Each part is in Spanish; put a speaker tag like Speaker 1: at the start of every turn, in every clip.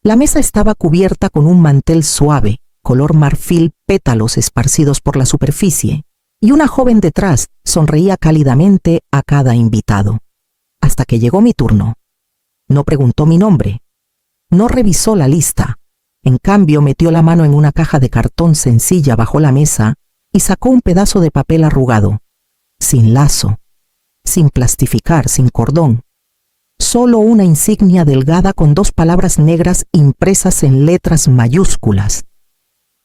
Speaker 1: La mesa estaba cubierta con un mantel suave, color marfil, pétalos esparcidos por la superficie, y una joven detrás sonreía cálidamente a cada invitado. Hasta que llegó mi turno. No preguntó mi nombre. No revisó la lista. En cambio, metió la mano en una caja de cartón sencilla bajo la mesa y sacó un pedazo de papel arrugado, sin lazo, sin plastificar, sin cordón. Solo una insignia delgada con 2 palabras negras impresas en letras mayúsculas.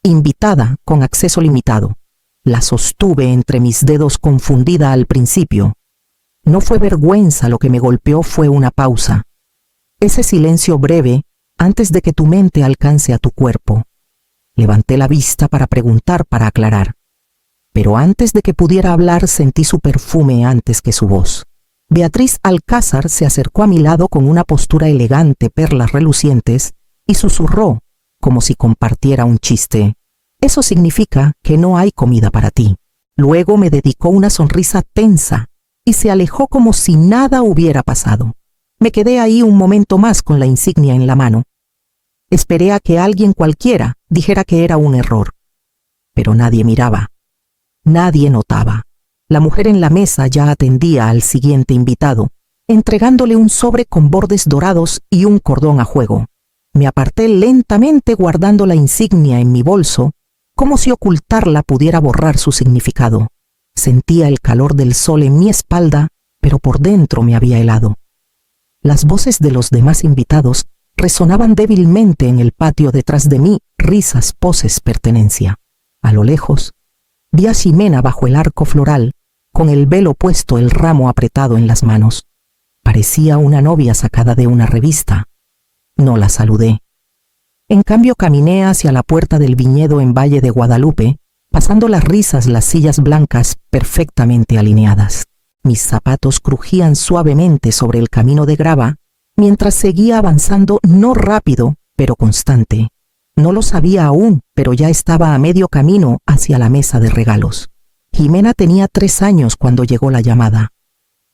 Speaker 1: Invitada con acceso limitado. La sostuve entre mis dedos confundida al principio. No fue vergüenza lo que me golpeó, fue una pausa. Ese silencio breve antes de que tu mente alcance a tu cuerpo. Levanté la vista para preguntar, para aclarar. Pero antes de que pudiera hablar sentí su perfume antes que su voz. Beatriz Alcázar se acercó a mi lado con una postura elegante, perlas relucientes, y susurró, como si compartiera un chiste: «Eso significa que no hay comida para ti». Luego me dedicó una sonrisa tensa y se alejó como si nada hubiera pasado. Me quedé ahí un momento más con la insignia en la mano. Esperé a que alguien cualquiera dijera que era un error. Pero nadie miraba. Nadie notaba. La mujer en la mesa ya atendía al siguiente invitado, entregándole un sobre con bordes dorados y un cordón a juego. Me aparté lentamente guardando la insignia en mi bolso, como si ocultarla pudiera borrar su significado. Sentía el calor del sol en mi espalda, pero por dentro me había helado. Las voces de los demás invitados resonaban débilmente en el patio detrás de mí, risas, poses, pertenencia. A lo lejos, vi a Ximena bajo el arco floral, con el velo puesto, el ramo apretado en las manos. Parecía una novia sacada de una revista. No la saludé. En cambio caminé hacia la puerta del viñedo en Valle de Guadalupe, pasando las risas, las sillas blancas perfectamente alineadas. Mis zapatos crujían suavemente sobre el camino de grava, mientras seguía avanzando, no rápido, pero constante. No lo sabía aún, pero ya estaba a medio camino hacia la mesa de regalos. Ximena tenía 3 años cuando llegó la llamada.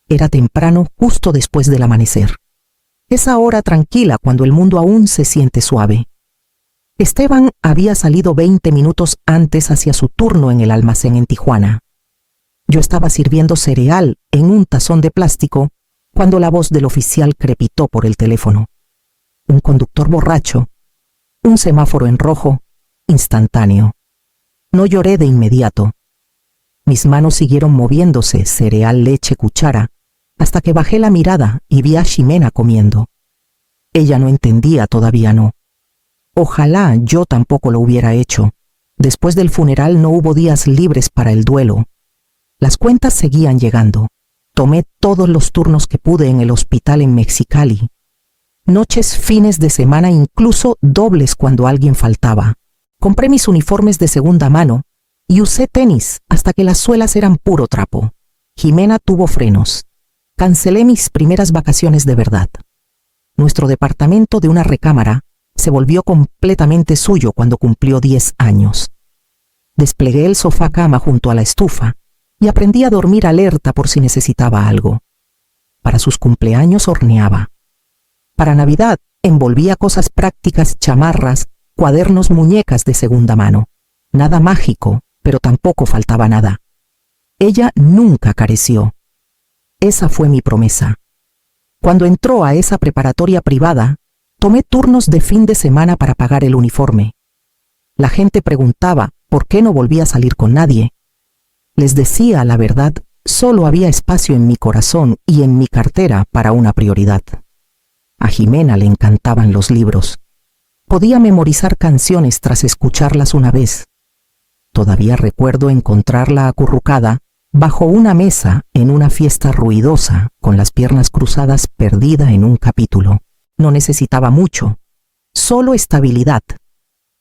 Speaker 1: Era temprano, justo después del amanecer. Esa hora tranquila cuando el mundo aún se siente suave. Esteban había salido 20 minutos antes hacia su turno en el almacén en Tijuana. Yo estaba sirviendo cereal en un tazón de plástico cuando la voz del oficial crepitó por el teléfono. Un conductor borracho, un semáforo en rojo, instantáneo. No lloré de inmediato. Mis manos siguieron moviéndose, cereal, leche, cuchara, hasta que bajé la mirada y vi a Ximena comiendo. Ella no entendía, todavía no. Ojalá yo tampoco lo hubiera hecho. Después del funeral no hubo días libres para el duelo. Las cuentas seguían llegando. Tomé todos los turnos que pude en el hospital en Mexicali. Noches, fines de semana, incluso dobles cuando alguien faltaba. Compré mis uniformes de segunda mano y usé tenis hasta que las suelas eran puro trapo. Ximena tuvo frenos. Cancelé mis primeras vacaciones de verdad. Nuestro departamento de una recámara se volvió completamente suyo cuando cumplió 10 años. Desplegué el sofá cama junto a la estufa y aprendí a dormir alerta por si necesitaba algo. Para sus cumpleaños horneaba. Para Navidad envolvía cosas prácticas, chamarras, cuadernos, muñecas de segunda mano. Nada mágico, pero tampoco faltaba nada. Ella nunca careció. Esa fue mi promesa. Cuando entró a esa preparatoria privada, tomé turnos de fin de semana para pagar el uniforme. La gente preguntaba por qué no volvía a salir con nadie. Les decía la verdad, solo había espacio en mi corazón y en mi cartera para una prioridad. A Ximena le encantaban los libros. Podía memorizar canciones tras escucharlas una vez. Todavía recuerdo encontrarla acurrucada bajo una mesa en una fiesta ruidosa, con las piernas cruzadas, perdida en un capítulo. No necesitaba mucho, solo estabilidad.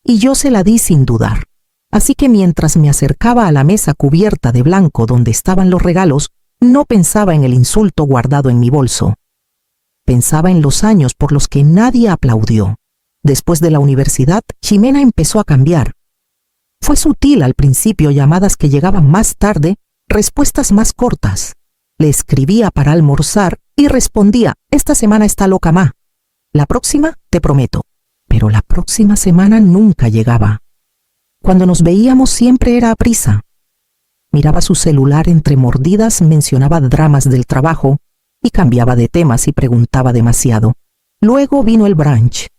Speaker 1: Y yo se la di sin dudar. Así que mientras me acercaba a la mesa cubierta de blanco donde estaban los regalos, no pensaba en el insulto guardado en mi bolso. Pensaba en los años por los que nadie aplaudió. Después de la universidad, Ximena empezó a cambiar. Fue sutil al principio, llamadas que llegaban más tarde, respuestas más cortas. Le escribía para almorzar y respondía: «Esta semana está loca, ma. La próxima te prometo». pero la próxima semana nunca llegaba. Cuando nos veíamos siempre era a prisa. Miraba su celular entre mordidas, mencionaba dramas del trabajo y cambiaba de temas y preguntaba demasiado. Luego vino el brunch.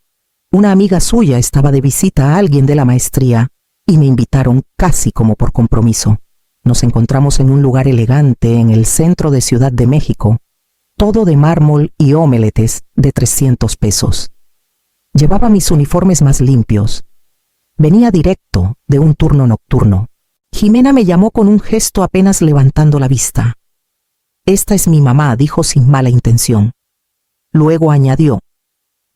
Speaker 1: Una amiga suya estaba de visita a alguien de la maestría y me invitaron casi como por compromiso. Nos encontramos en un lugar elegante en el centro de Ciudad de México, todo de mármol y omeletes de 300 pesos. Llevaba mis uniformes más limpios. Venía directo de un turno nocturno. Jimena me llamó con un gesto apenas levantando la vista. «Esta es mi mamá», dijo sin mala intención. Luego añadió: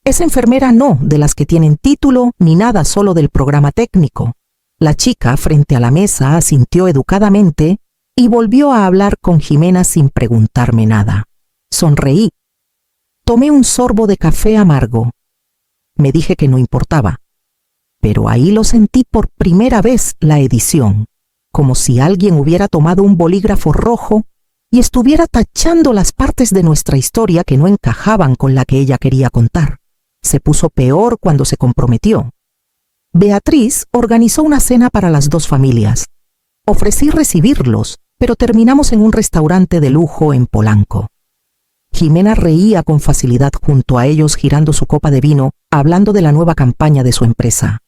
Speaker 1: «Es enfermera, no de las que tienen título ni nada, solo del programa técnico». La chica frente a la mesa asintió educadamente y volvió a hablar con Jimena sin preguntarme nada. Sonreí. Tomé un sorbo de café amargo. Me dije que no importaba. Pero ahí lo sentí por primera vez, la edición, como si alguien hubiera tomado un bolígrafo rojo y estuviera tachando las partes de nuestra historia que no encajaban con la que ella quería contar. Se puso peor cuando se comprometió. Beatriz organizó una cena para las dos familias. Ofrecí recibirlos, pero terminamos en un restaurante de lujo en Polanco. Jimena reía con facilidad junto a ellos, girando su copa de vino, hablando de la nueva campaña de su empresa.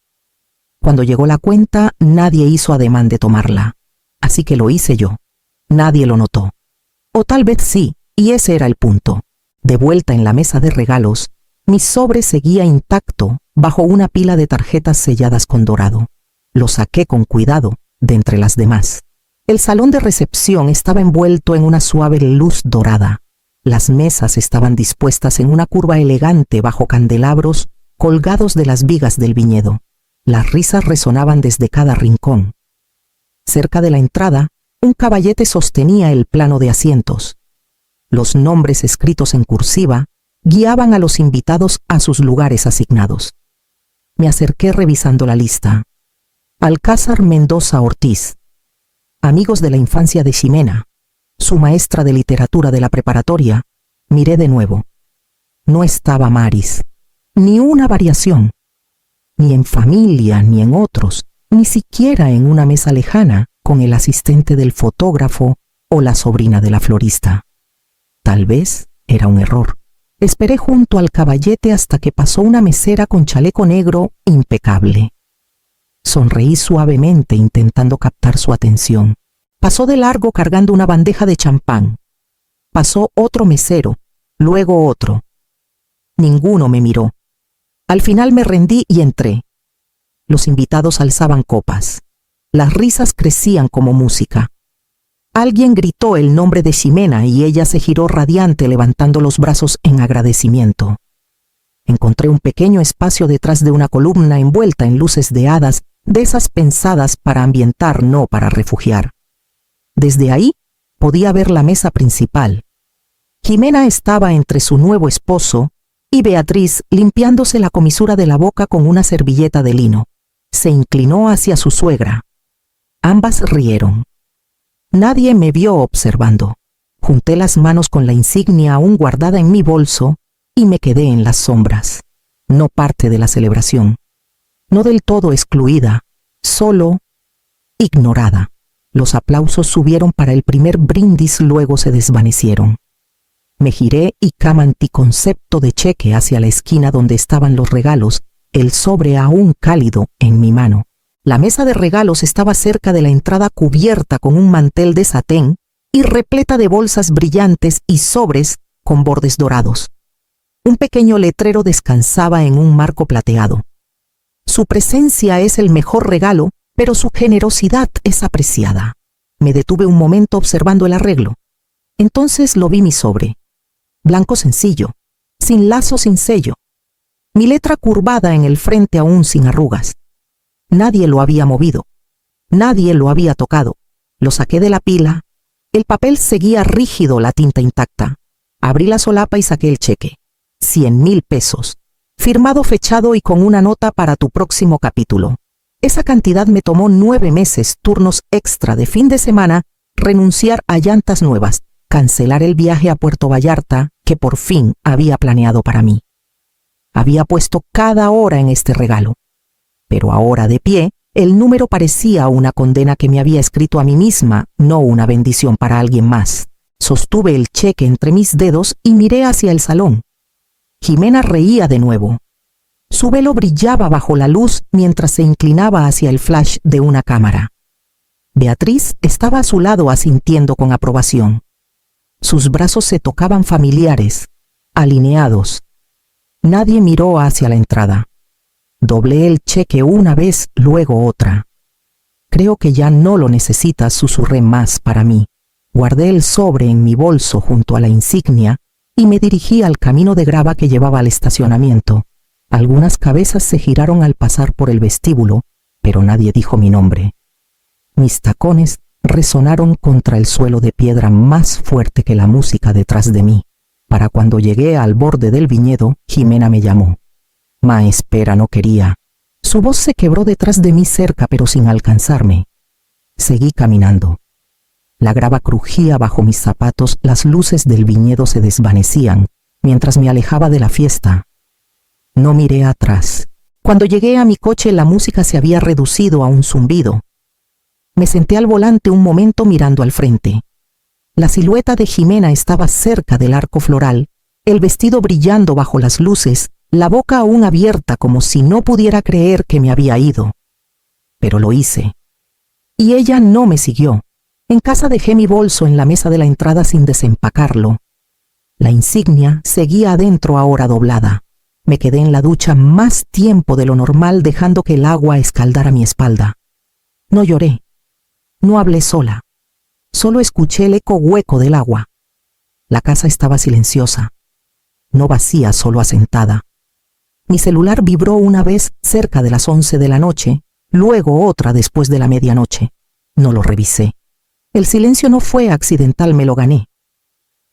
Speaker 1: Cuando llegó la cuenta, nadie hizo ademán de tomarla. Así que lo hice yo. Nadie lo notó. O tal vez sí, y ese era el punto. De vuelta en la mesa de regalos, mi sobre seguía intacto bajo una pila de tarjetas selladas con dorado. Lo saqué con cuidado de entre las demás. El salón de recepción estaba envuelto en una suave luz dorada. Las mesas estaban dispuestas en una curva elegante bajo candelabros colgados de las vigas del viñedo. Las risas resonaban desde cada rincón. Cerca de la entrada, un caballete sostenía el plano de asientos. Los nombres escritos en cursiva guiaban a los invitados a sus lugares asignados. Me acerqué revisando la lista. Alcázar Mendoza Ortiz, amigos de la infancia de Ximena, su maestra de literatura de la preparatoria. Miré de nuevo. No estaba Maris, ni una variación, ni en familia, ni en otros, ni siquiera en una mesa lejana con el asistente del fotógrafo o la sobrina de la florista. Tal vez era un error. Esperé junto al caballete hasta que pasó una mesera con chaleco negro impecable. Sonreí suavemente intentando captar su atención. Pasó de largo cargando una bandeja de champán. Pasó otro mesero, luego otro. Ninguno me miró. Al final me rendí y entré. Los invitados alzaban copas. Las risas crecían como música. Alguien gritó el nombre de Ximena y ella se giró radiante levantando los brazos en agradecimiento. Encontré un pequeño espacio detrás de una columna envuelta en luces de hadas, de esas pensadas para ambientar, no para refugiar. Desde ahí podía ver la mesa principal. Ximena estaba entre su nuevo esposo y Beatriz limpiándose la comisura de la boca con una servilleta de lino. Se inclinó hacia su suegra. Ambas rieron. Nadie me vio observando. Junté las manos con la insignia aún guardada en mi bolso y me quedé en las sombras. No parte de la celebración. No del todo excluida, solo ignorada. Los aplausos subieron para el primer brindis, luego se desvanecieron. Me giré y cama anticoncepto de cheque hacia la esquina donde estaban los regalos, el sobre aún cálido en mi mano. La mesa de regalos estaba cerca de la entrada, cubierta con un mantel de satén y repleta de bolsas brillantes y sobres con bordes dorados. Un pequeño letrero descansaba en un marco plateado. Su presencia es el mejor regalo, pero su generosidad es apreciada. Me detuve un momento observando el arreglo. Entonces lo vi mi sobre. Blanco sencillo, sin lazo, sin sello. Mi letra curvada en el frente aún sin arrugas. Nadie lo había movido. Nadie lo había tocado. Lo saqué de la pila. El papel seguía rígido, la tinta intacta. Abrí la solapa y saqué el cheque. 100,000 pesos. Firmado, fechado y con una nota para tu próximo capítulo. Esa cantidad me tomó 9 meses, turnos extra de fin de semana, renunciar a llantas nuevas, cancelar el viaje a Puerto Vallarta que por fin había planeado para mí. Había puesto cada hora en este regalo. Pero ahora de pie, el número parecía una condena que me había escrito a mí misma, no una bendición para alguien más. Sostuve el cheque entre mis dedos y miré hacia el salón. Jimena reía de nuevo. Su velo brillaba bajo la luz mientras se inclinaba hacia el flash de una cámara. Beatriz estaba a su lado asintiendo con aprobación. Sus brazos se tocaban familiares, alineados. Nadie miró hacia la entrada. Doblé el cheque una vez, luego otra. Creo que ya no lo necesitas, susurré más para mí. Guardé el sobre en mi bolso junto a la insignia y me dirigí al camino de grava que llevaba al estacionamiento. Algunas cabezas se giraron al pasar por el vestíbulo, pero nadie dijo mi nombre. Mis tacones resonaron contra el suelo de piedra más fuerte que la música detrás de mí. Para cuando llegué al borde del viñedo, Jimena me llamó. Ma, espera, no quería. Su voz se quebró detrás de mí cerca, pero sin alcanzarme. Seguí caminando. La grava crujía bajo mis zapatos, las luces del viñedo se desvanecían, mientras me alejaba de la fiesta. No miré atrás. Cuando llegué a mi coche, la música se había reducido a un zumbido. Me senté al volante un momento mirando al frente. La silueta de Jimena estaba cerca del arco floral, el vestido brillando bajo las luces, la boca aún abierta como si no pudiera creer que me había ido. Pero lo hice. Y ella no me siguió. En casa dejé mi bolso en la mesa de la entrada sin desempacarlo. La insignia seguía adentro ahora doblada. Me quedé en la ducha más tiempo de lo normal dejando que el agua escaldara mi espalda. No lloré. No hablé sola. Solo escuché el eco hueco del agua. La casa estaba silenciosa. No vacía, solo asentada. Mi celular vibró una vez cerca de las 11 de la noche, luego otra después de la medianoche. No lo revisé. El silencio no fue accidental, me lo gané.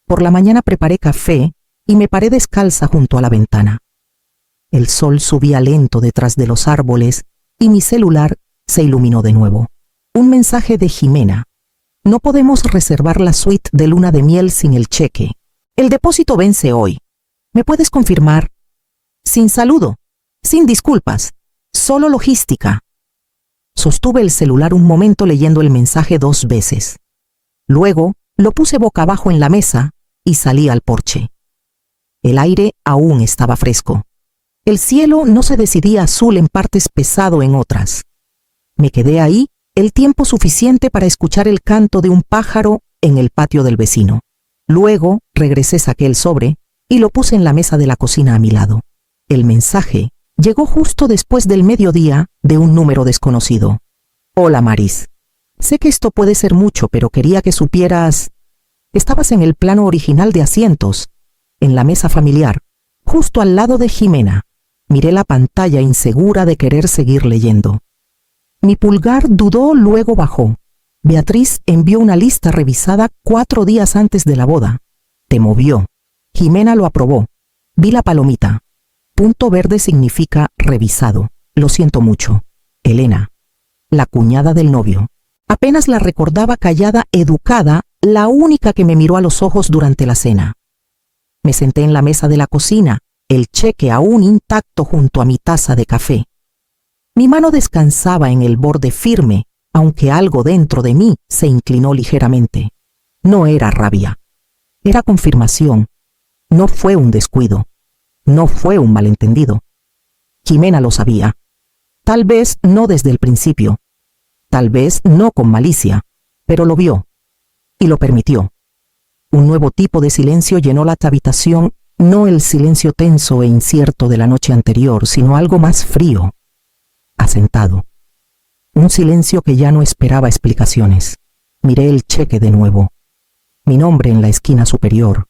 Speaker 1: Por la mañana preparé café y me paré descalza junto a la ventana. El sol subía lento detrás de los árboles y mi celular se iluminó de nuevo. Un mensaje de Jimena. No podemos reservar la suite de luna de miel sin el cheque. El depósito vence hoy. ¿Me puedes confirmar? Sin saludo, sin disculpas, solo logística. Sostuve el celular un momento leyendo el mensaje 2 veces. Luego lo puse boca abajo en la mesa y salí al porche. El aire aún estaba fresco. El cielo no se decidía azul en partes, pesado en otras. Me quedé ahí el tiempo suficiente para escuchar el canto de un pájaro en el patio del vecino. Luego regresé, saqué el sobre y lo puse en la mesa de la cocina a mi lado. El mensaje llegó justo después del mediodía de un número desconocido. Hola Maris. Sé que esto puede ser mucho, pero quería que supieras... Estabas en el plano original de asientos, en la mesa familiar, justo al lado de Jimena. Miré la pantalla insegura de querer seguir leyendo. Mi pulgar dudó, luego bajó. Beatriz envió una lista revisada 4 días antes de la boda. Te movió. Jimena lo aprobó. Vi la palomita. Punto verde significa revisado. Lo siento mucho. Elena, la cuñada del novio. Apenas la recordaba callada, educada, la única que me miró a los ojos durante la cena. Me senté en la mesa de la cocina, el cheque aún intacto junto a mi taza de café. Mi mano descansaba en el borde firme, aunque algo dentro de mí se inclinó ligeramente. No era rabia. Era confirmación. No fue un descuido. No fue un malentendido. Jimena lo sabía. Tal vez no desde el principio. Tal vez no con malicia, pero lo vio. Y lo permitió. Un nuevo tipo de silencio llenó la habitación, no el silencio tenso e incierto de la noche anterior, sino algo más frío, asentado. Un silencio que ya no esperaba explicaciones. Miré el cheque de nuevo. Mi nombre en la esquina superior,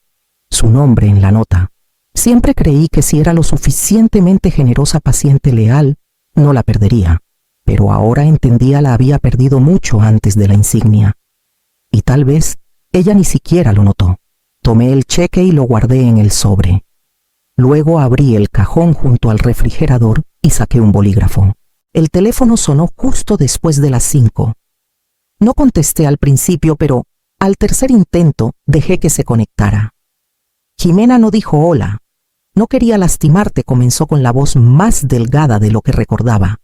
Speaker 1: su nombre en la nota. Siempre creí que si era lo suficientemente generosa, paciente, leal, no la perdería. Pero ahora entendía, la había perdido mucho antes de la insignia. Y tal vez ella ni siquiera lo notó. Tomé el cheque y lo guardé en el sobre. Luego abrí el cajón junto al refrigerador y saqué un bolígrafo. El teléfono sonó justo después de las 5. No contesté al principio, pero al tercer intento dejé que se conectara. Jimena no dijo hola. No quería lastimarte, comenzó con la voz más delgada de lo que recordaba.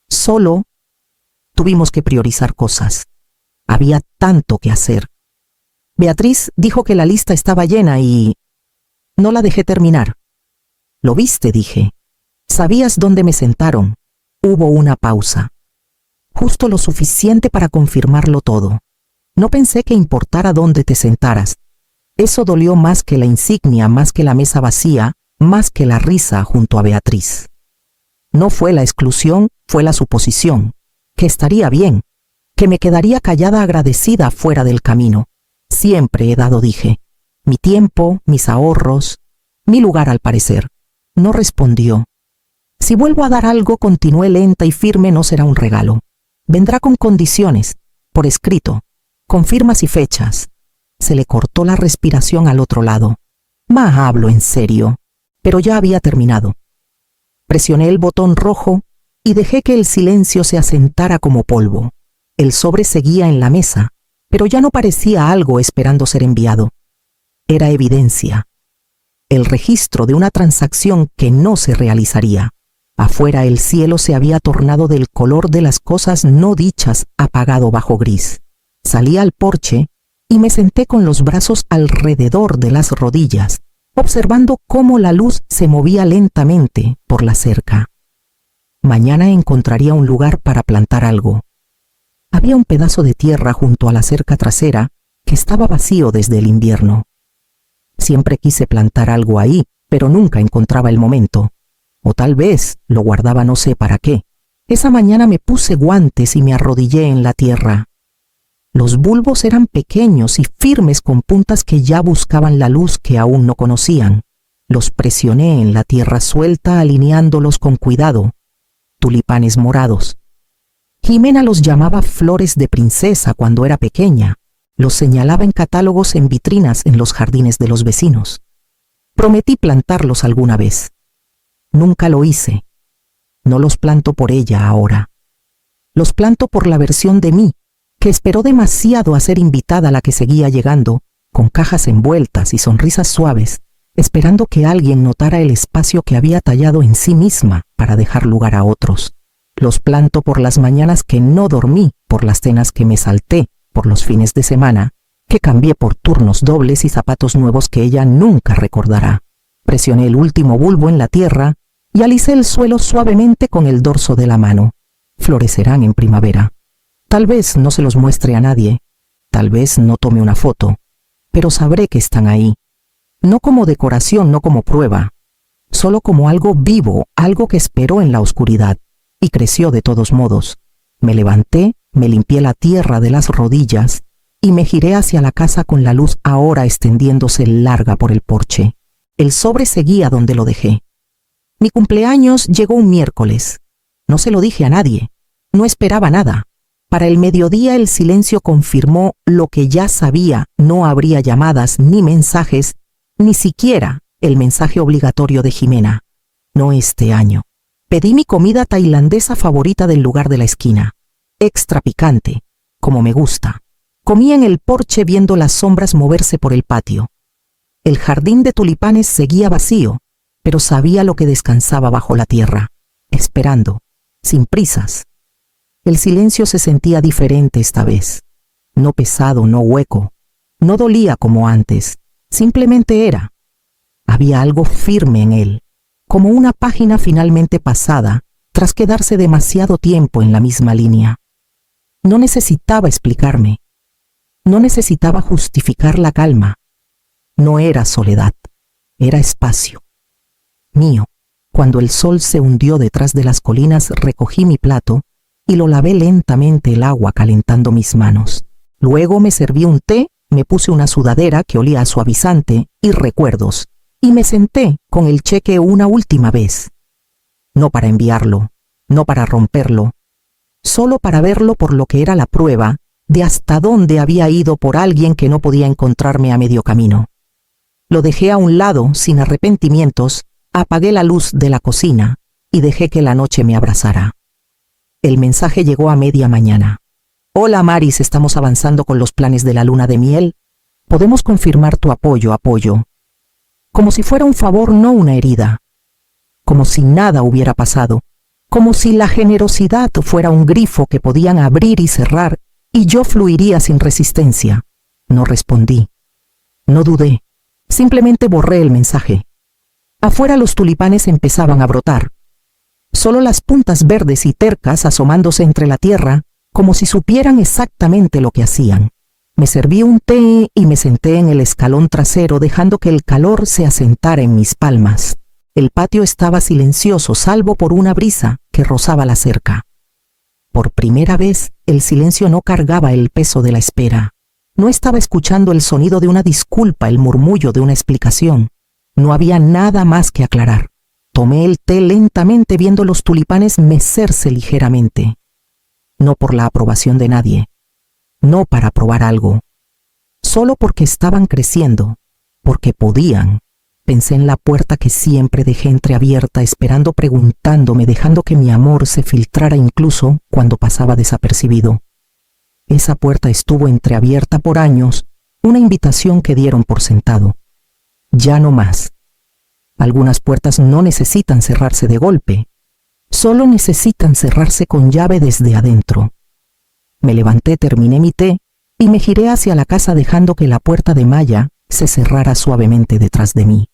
Speaker 1: Solo tuvimos que priorizar cosas. Había tanto que hacer. Beatriz dijo que la lista estaba llena y no la dejé terminar. ¿Lo viste?, dije. ¿Sabías dónde me sentaron? Hubo una pausa. Justo lo suficiente para confirmarlo todo. No pensé que importara dónde te sentaras. Eso dolió más que la insignia, más que la mesa vacía, más que la risa junto a Beatriz. No fue la exclusión, fue la suposición. Que estaría bien, que me quedaría callada agradecida fuera del camino. Siempre he dado, dije. Mi tiempo, mis ahorros, mi lugar al parecer. No respondió. Si vuelvo a dar algo, continué lenta y firme, no será un regalo. Vendrá con condiciones, por escrito, con firmas y fechas. Se le cortó la respiración al otro lado. Hablo en serio. Pero ya había terminado. Presioné el botón rojo y dejé que el silencio se asentara como polvo. El sobre seguía en la mesa, pero ya no parecía algo esperando ser enviado. Era evidencia. El registro de una transacción que no se realizaría. Afuera el cielo se había tornado del color de las cosas no dichas, apagado bajo gris. Salí al porche y me senté con los brazos alrededor de las rodillas, observando cómo la luz se movía lentamente por la cerca. Mañana encontraría un lugar para plantar algo. Había un pedazo de tierra junto a la cerca trasera que estaba vacío desde el invierno. Siempre quise plantar algo ahí, pero nunca encontraba el momento. O tal vez lo guardaba no sé para qué. Esa mañana me puse guantes y me arrodillé en la tierra. Los bulbos eran pequeños y firmes con puntas que ya buscaban la luz que aún no conocían. Los presioné en la tierra suelta, alineándolos con cuidado. Tulipanes morados. Jimena los llamaba flores de princesa cuando era pequeña. Los señalaba en catálogos, en vitrinas, en los jardines de los vecinos. Prometí plantarlos alguna vez. Nunca lo hice. No los planto por ella ahora. Los planto por la versión de mí, que esperó demasiado a ser invitada, a la que seguía llegando, con cajas envueltas y sonrisas suaves, esperando que alguien notara el espacio que había tallado en sí misma para dejar lugar a otros. Los planto por las mañanas que no dormí, por las cenas que me salté, por los fines de semana, que cambié por turnos dobles y zapatos nuevos que ella nunca recordará. Presioné el último bulbo en la tierra y alicé el suelo suavemente con el dorso de la mano. Florecerán en primavera. Tal vez no se los muestre a nadie, tal vez no tome una foto, pero sabré que están ahí. No como decoración, no como prueba, solo como algo vivo, algo que esperó en la oscuridad y creció de todos modos. Me levanté, me limpié la tierra de las rodillas y me giré hacia la casa con la luz ahora extendiéndose larga por el porche. El sobre seguía donde lo dejé. Mi cumpleaños llegó un miércoles. No se lo dije a nadie. No esperaba nada. Para el mediodía el silencio confirmó lo que ya sabía. No habría llamadas ni mensajes, ni siquiera el mensaje obligatorio de Jimena. No este año. Pedí mi comida tailandesa favorita del lugar de la esquina. Extra picante, como me gusta. Comí en el porche viendo las sombras moverse por el patio. El jardín de tulipanes seguía vacío, pero sabía lo que descansaba bajo la tierra, esperando, sin prisas. El silencio se sentía diferente esta vez. No pesado, no hueco. No dolía como antes, simplemente era. Había algo firme en él, como una página finalmente pasada, tras quedarse demasiado tiempo en la misma línea. No necesitaba explicarme. No necesitaba justificar la calma. No era soledad, era espacio. Mío. Cuando el sol se hundió detrás de las colinas, recogí mi plato y lo lavé lentamente el agua calentando mis manos. Luego me serví un té, me puse una sudadera que olía a suavizante y recuerdos, y me senté con el cheque una última vez. No para enviarlo, no para romperlo, solo para verlo por lo que era, la prueba de hasta dónde había ido por alguien que no podía encontrarme a medio camino. Lo dejé a un lado sin arrepentimientos, apagué la luz de la cocina y dejé que la noche me abrazara. El mensaje llegó a media mañana. Hola Maris, estamos avanzando con los planes de la luna de miel. ¿Podemos confirmar tu apoyo? como si fuera un favor, no una herida, como si nada hubiera pasado, como si la generosidad fuera un grifo que podían abrir y cerrar y yo fluiría sin resistencia. No respondí, no dudé, simplemente borré el mensaje. Afuera los tulipanes empezaban a brotar, solo las puntas verdes y tercas asomándose entre la tierra, como si supieran exactamente lo que hacían. Me serví un té y me senté en el escalón trasero dejando que el calor se asentara en mis palmas. El patio estaba silencioso salvo por una brisa que rozaba la cerca. Por primera vez, el silencio no cargaba el peso de la espera. No estaba escuchando el sonido de una disculpa, el murmullo de una explicación. No había nada más que aclarar. Tomé el té lentamente viendo los tulipanes mecerse ligeramente. No por la aprobación de nadie. No para probar algo. Solo porque estaban creciendo. Porque podían. Pensé en la puerta que siempre dejé entreabierta, esperando, preguntándome, dejando que mi amor se filtrara incluso cuando pasaba desapercibido. Esa puerta estuvo entreabierta por años, una invitación que dieron por sentado. Ya no más. Algunas puertas no necesitan cerrarse de golpe, solo necesitan cerrarse con llave desde adentro. Me levanté, terminé mi té y me giré hacia la casa dejando que la puerta de malla se cerrara suavemente detrás de mí.